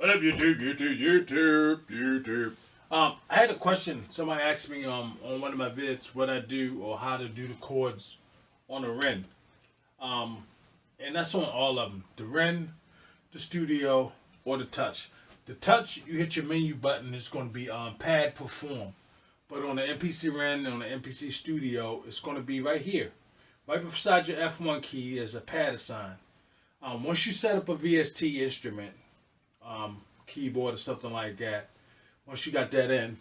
What up, YouTube? I had a question. Somebody asked me on one of my vids what I do or how to do the chords on a Ren. And that's on all of them. The Ren, the Studio, or the Touch. The Touch, you hit your menu button, it's going to be pad perform. But on the MPC Ren and on the MPC Studio, it's going to be right here. Right beside your F1 key is a pad assign. Once you set up a VST instrument, keyboard or something like that, once you got that in,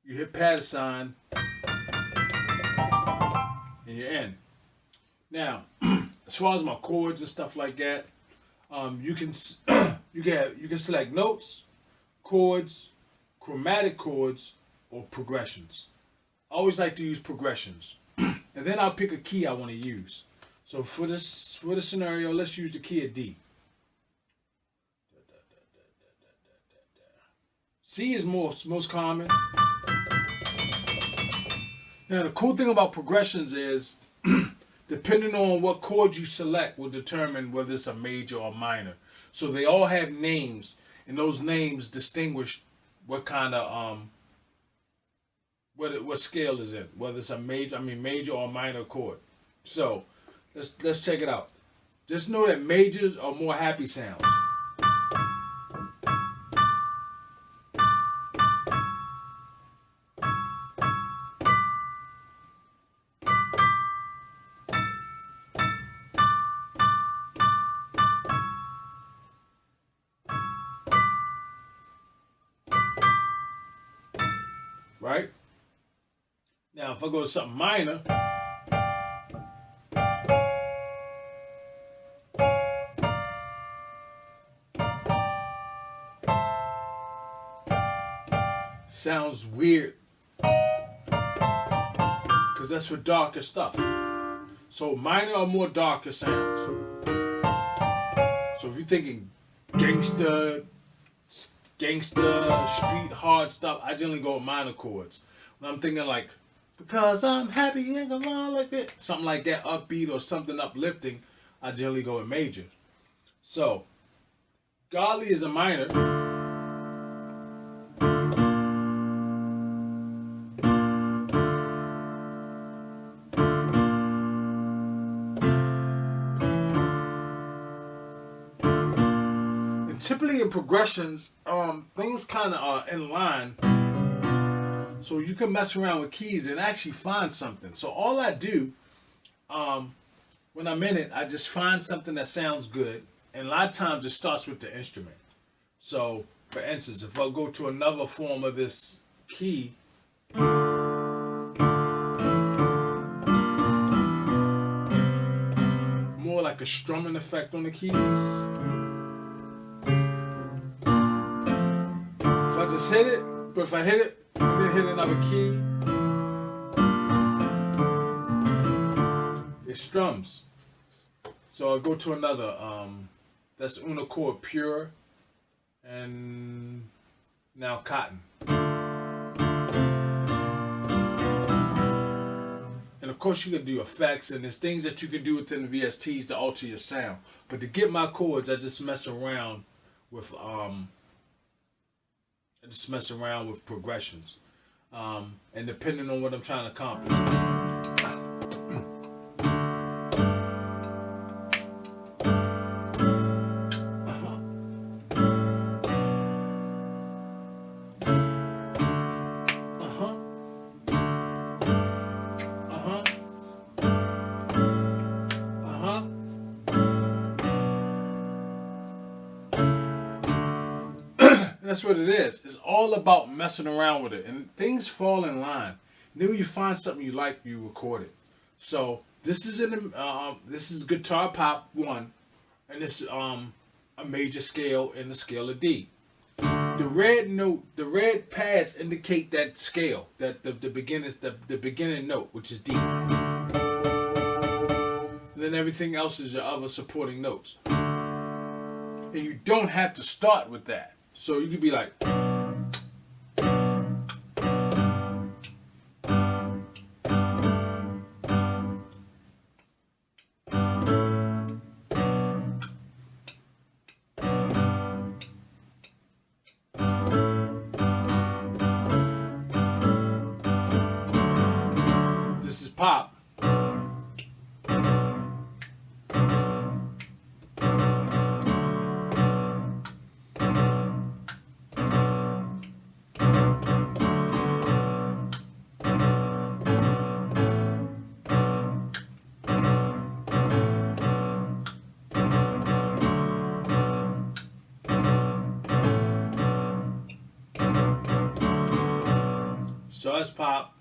you hit pad assign and you're in. Now, as far as my chords and stuff like that, you can you can select notes, chords, chromatic chords, or progressions. I always like to use progressions. And then I'll pick a key I want to use. So for this scenario, let's use the key of D. C is most common. Now the cool thing about progressions is depending on what chord you select will determine whether it's a major or minor. So they all have names, and those names distinguish what kind of what scale is in, whether it's a major or minor chord. So let's check it out. Just know that majors are more happy sounds. Right? Now, if I go to something minor, sounds weird because that's for darker stuff. So minor are more darker sounds. So if you're thinking gangster, street hard stuff, I generally go with minor chords. When I'm thinking like, because I'm happy and go on like that, something like that, upbeat or something uplifting, I generally go with major. So, godly is a minor. And typically in progressions, things kind of are in line. So you can mess around with keys and actually find something. So all I do, when I'm in it, I just find something that sounds good. And a lot of times it starts with the instrument. So, for instance, if I go to another form of this key, more like a strumming effect on the keys. If I just hit it, but if I hit it, and then hit another key, it strums. So I'll go to another, that's the unichord pure, and now cotton. And of course you can do effects, and there's things that you can do within the VSTs to alter your sound. But to get my chords, I just mess around with progressions. And depending on what I'm trying to accomplish. That's what it is. It's all about messing around with it, and things fall in line. Then when you find something you like, you record it. So this is this is guitar pop 1, and this is a major scale in the scale of D. The red note, the red pads indicate that scale, that the beginning note, which is D. And then everything else is your other supporting notes. And you don't have to start with that. So you could be like, pop. So that's pop.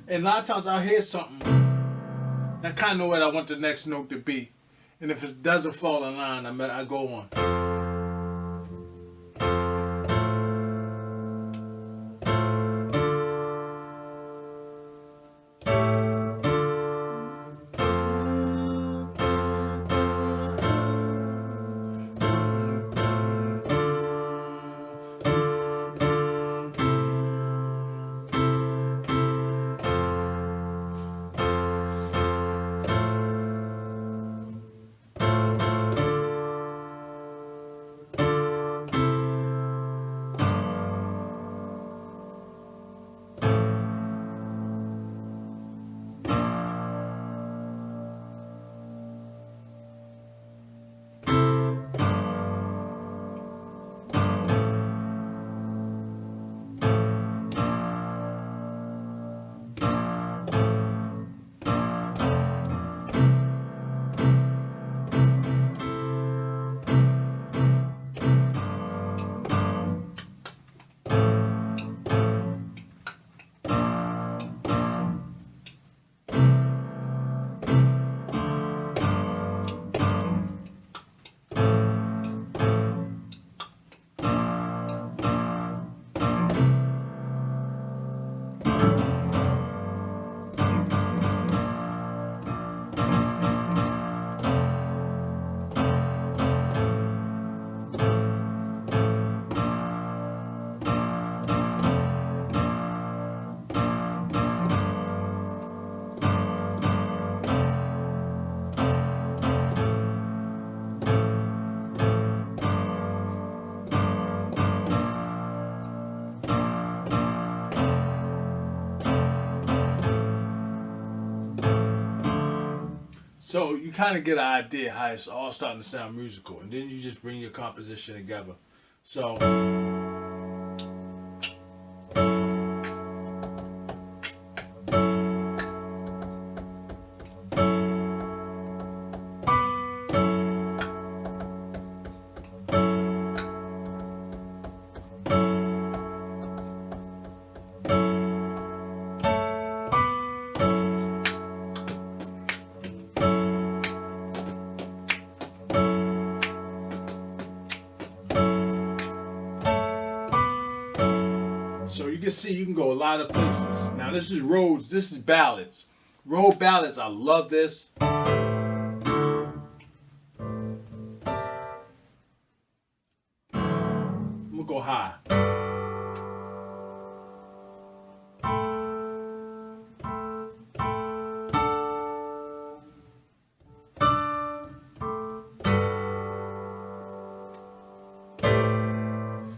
And a lot of times I'll hear something, and I kind of know what I want the next note to be. And if it doesn't fall in line, I go on. So you kind of get an idea how it's all starting to sound musical, and then you just bring your composition together. So you can see you can go a lot of places. Now this is Rhodes, this is ballads. Rhode ballads, I love this. I'm gonna go high.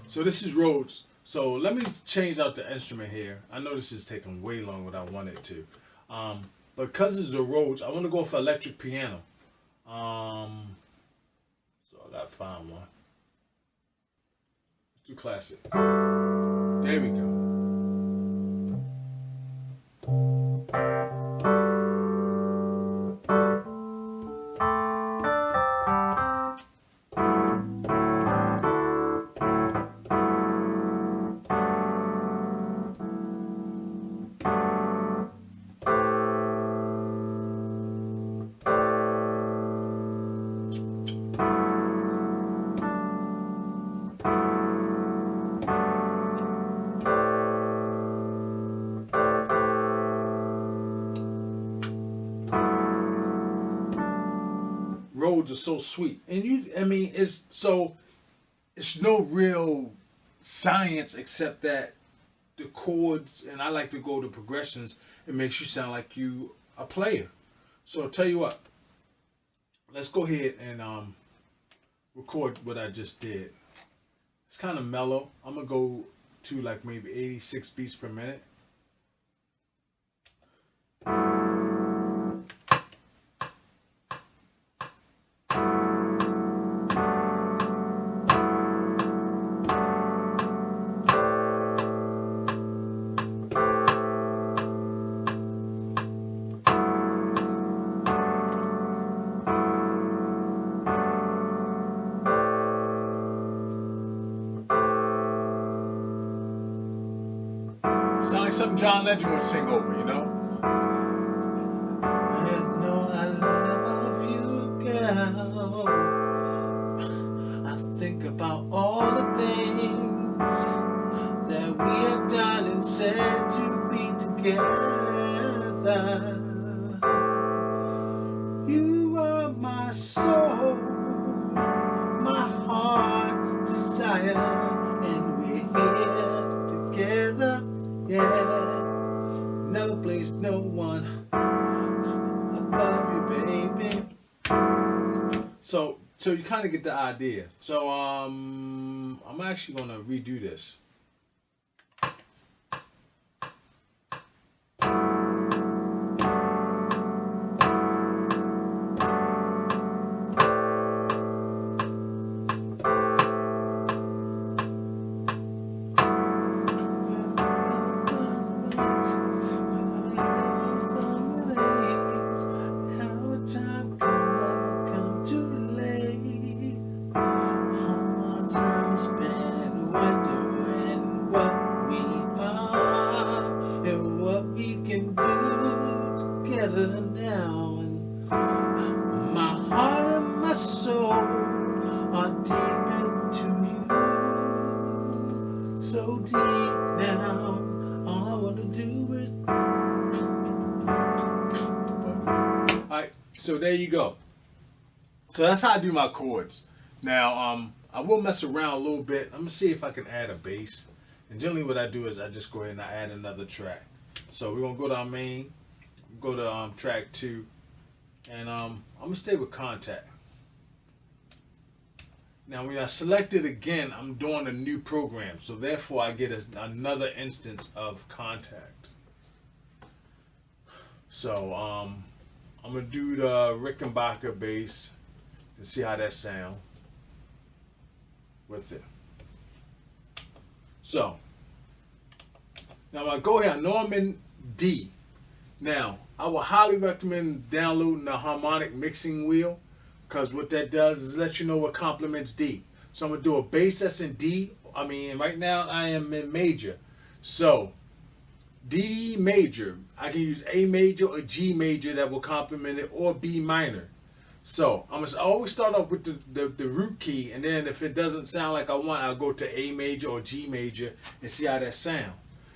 So this is Rhodes. So let me change out the instrument here. I know this is taking way longer than I wanted to. But because it's a Rhodes, I want to go for electric piano. So I gotta find one. Let's do classic. There we go. Rhodes are so sweet, and it's no real science except that the chords, and I like to go to progressions. It makes you sound like you a player. So I'll tell you what, let's go ahead and record what I just did. It's kind of mellow. I'm gonna go to like maybe 86 beats per minute. Sound like something John Legend would sing over, you know? You know I love you, girl. I think about all the things that we have done and said to be together. You are my soul, my heart's desire, and we're here together. Yeah, no place, no one above you, baby. So you kind of get the idea. So I'm actually gonna redo this. Now, and my heart and my soul are deep into you, so deep now. All I want to do is. All right, so there you go. So that's how I do my chords. Now, I will mess around a little bit. I'm gonna see if I can add a bass. And generally, what I do is I just go ahead and I add another track. So we're gonna go to our main. Go to track 2, and I'm gonna stay with Contact. Now when I select it again, I'm doing a new program, so therefore I get another instance of Contact. So I'm gonna do the Rickenbacker bass and see how that sounds with it. So now I go here. I know I'm in D. Now, I would highly recommend downloading the harmonic mixing wheel, because what that does is let you know what complements D. So I'm going to do a bass that's in D. I mean, right now I am in major. So, D major. I can use A major or G major that will complement it, or B minor. So, I'm going to always start off with the root key, and then if it doesn't sound like I want, I'll go to A major or G major and see how that sounds.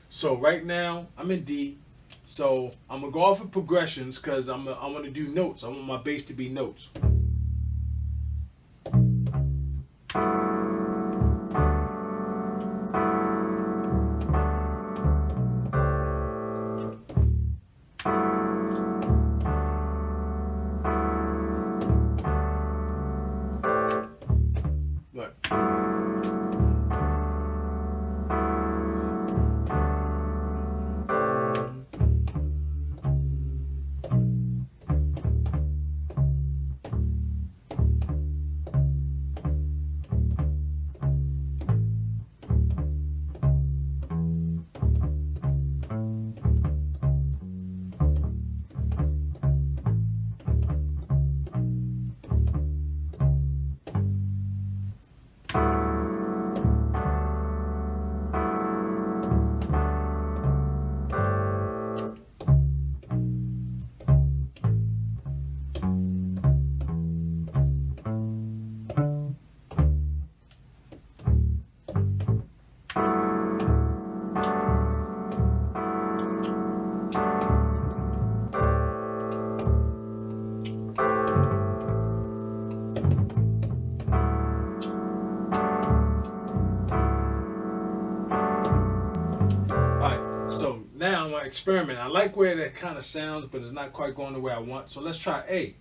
So, right now, I'm in D. So I'm gonna go off of progressions because I want to do notes. I want my bass to be notes. Look. Experiment. I like where that kind of sounds, but it's not quite going the way I want. So let's try A.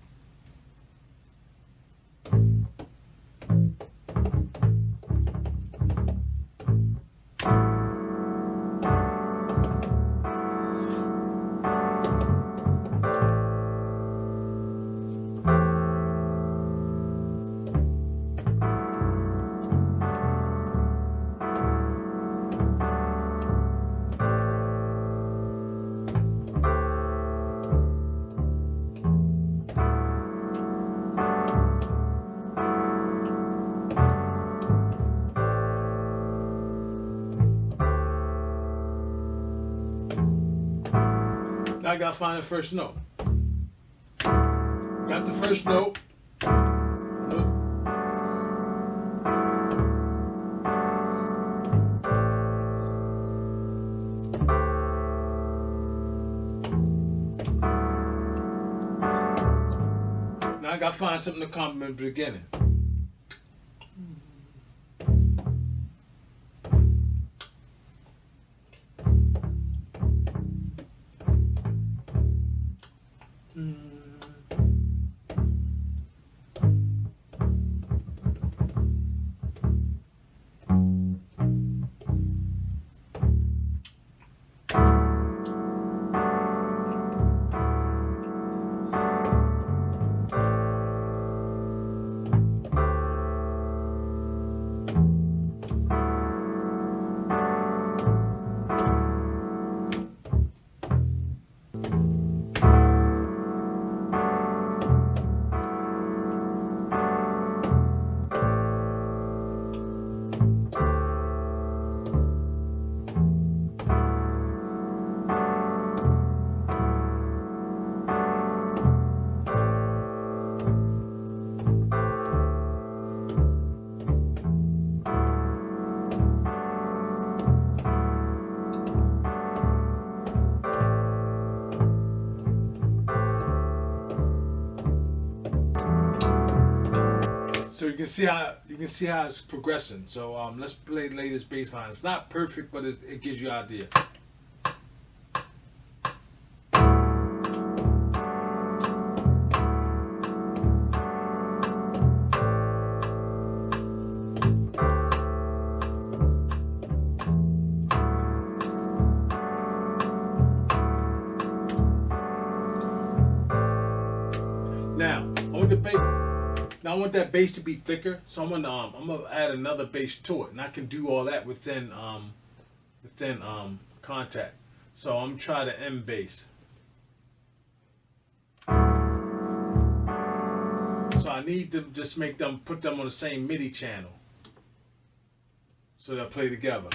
gotta find the first note. Got the first note. Now I gotta find something to complement the beginning. So you can see how it's progressing. So let's play the latest bass line. It's not perfect, but it gives you an idea. Now I want that bass to be thicker, so I'm gonna add another bass to it, and I can do all that within Contact. So I'm trying the M bass. So I need to just put them on the same MIDI channel, so they'll play together.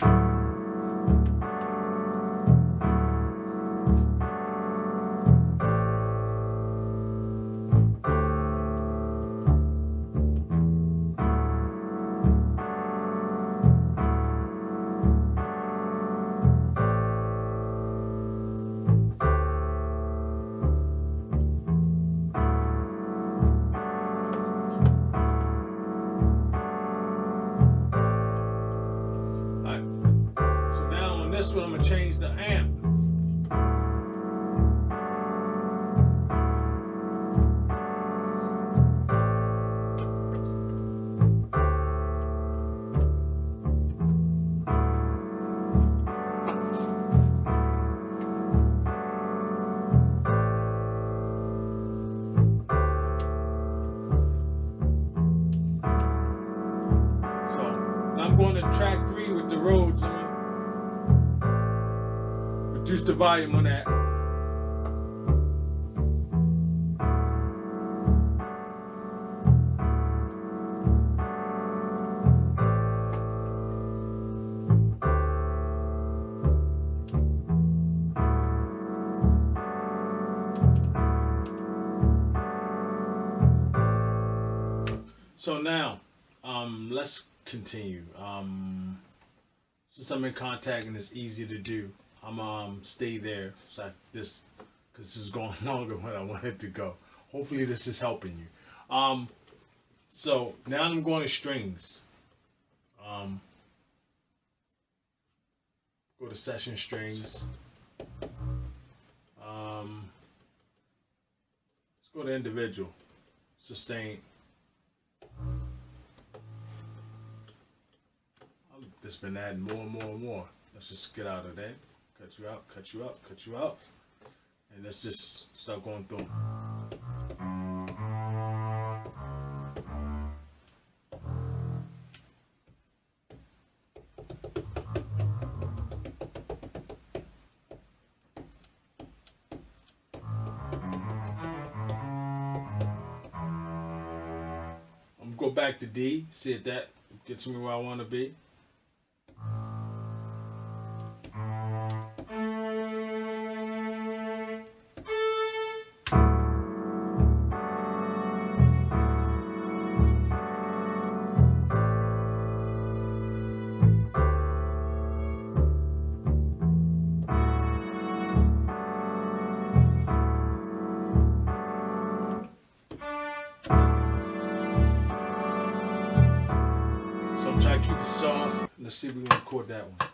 This one I'm gonna change the amp. So I'm going to track 3 with the Rhodes. Reduce the volume on that. So now, let's continue. Since I'm in Contact and it's easy to do, I'm stay there so because this is going longer than I wanted to go. Hopefully this is helping you. So now I'm going to strings. Go to session strings. Let's go to individual. Sustain. I've just been adding more and more and more. Let's just get out of there. Cut you out, cut you out, cut you out. And let's just start going through. I'm gonna go back to D, see if that gets me where I want to be. It's soft. Let's see if we can record that one.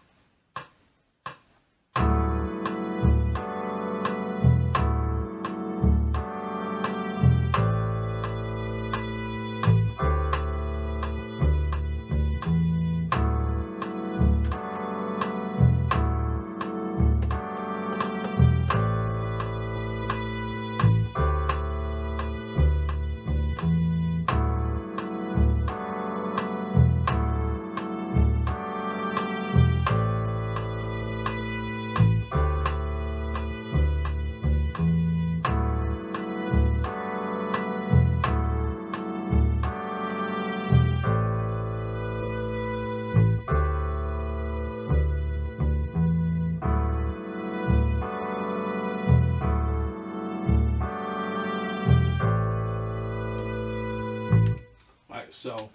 Right, so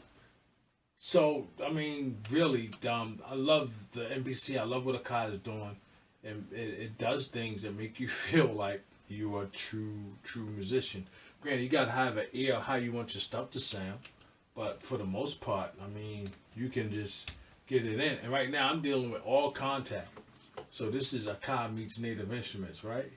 I mean, really, I love the MPC. I love what Akai is doing, and it does things that make you feel like you are a true musician. Granted, you gotta have an ear how you want your stuff to sound, but for the most part, I mean, you can just get it in. And right now, I'm dealing with all contact, so this is Akai meets Native Instruments, right?